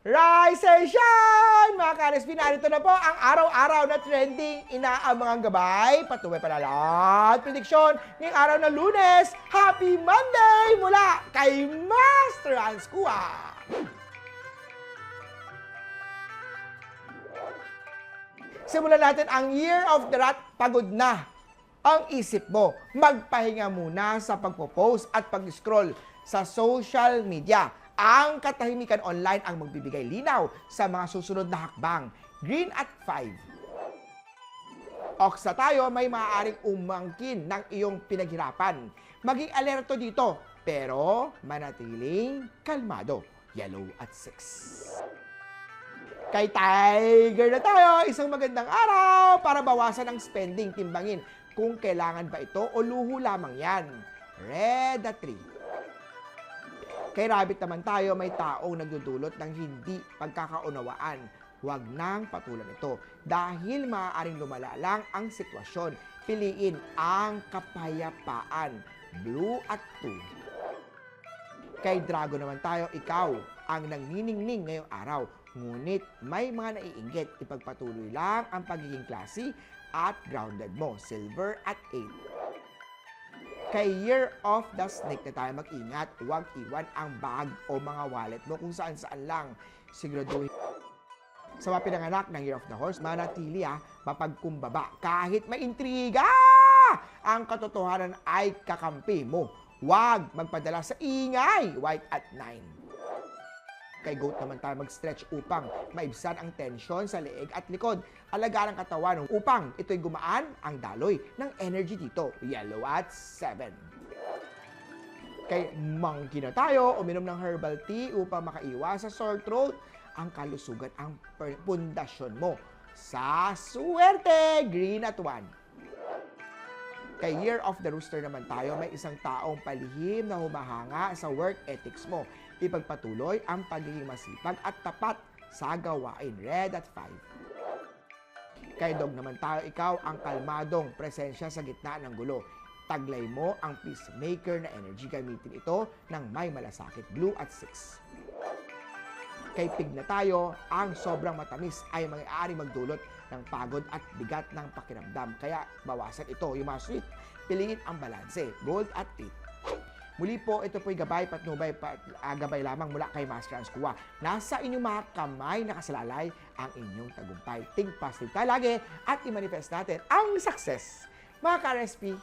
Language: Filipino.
Rise and shine! Mga ka-RSP, narito na po ang araw-araw na trending inaabangang gabay, patuloy panala at prediksyon ngayong araw na Lunes. Happy Monday mula kay Master Hans Kua! Simulan natin ang Year of the Rat. Pagod na ang isip mo. Magpahinga muna sa pagpo-post at pag-scroll sa social media. Ang katahimikan online ang magbibigay linaw sa mga susunod na hakbang. Green at 5. Oksa tayo, may maaaring umangkin ng iyong pinaghirapan. Maging alerto dito, pero manatiling kalmado. Yellow at 6. Kay Tiger na tayo, isang magandang araw para bawasan ang spending. Timbangin kung kailangan ba ito o luho lamang yan. Red at 3. Kay Rabbit naman tayo, may taong nagdudulot ng hindi pagkakaunawaan. Huwag nang patulan ito dahil maaaring lumala lang ang sitwasyon. Piliin ang kapayapaan. Blue at 2. Kay Dragon naman tayo, ikaw ang nangniningning ngayong araw. Ngunit may mga naiinggit. Ipagpatuloy lang ang pagiging classy at grounded mo. Silver at 8. Kay Year of the Snake na tayo, mag-ingat. Huwag iwan ang bag o mga wallet mo kung saan-saan lang. Siguraduhin. Sa mga pinanganak ng Year of the Horse, manatili mapagkumbaba. Kahit may intriga, ang katotohanan ay kakampi mo. Huwag magpadala sa ingay. White at 9. Kay Goat naman tayo, mag-stretch upang maibsan ang tensyon sa leeg at likod. Alagaan ang katawan upang ito'y gumaan ang daloy ng energy dito. Yellow at 7. Kay Monkey na tayo, uminom ng herbal tea upang makaiwas sa sore throat. Ang kalusugan ang pundasyon mo. Sa swerte, green at 1. Kay Year of the Rooster naman tayo, may isang taong palihim na humahanga sa work ethics mo. Ipagpatuloy ang pagiging masipag at tapat sa gawain. Red at 5. Kay Dog naman tayo, ikaw ang kalmadong presensya sa gitna ng gulo. Taglay mo ang peacemaker na energy. Gamitin ito ng may malasakit. Blue at 6. Kay Pig na tayo, ang sobrang matamis ay maaari magdulot ng pagod at bigat ng pakiramdam. Kaya bawasan ito. Yung mga sweet, piliin ang balanse. Gold at 8. Muli po, ito po'y gabay gabay lamang mula kay Master Hans Kua. Nasa inyong mga kamay nakasalalay ang inyong tagumpay. Think positive tayo lagi at i-manifest natin ang success. Mga ka-RSP,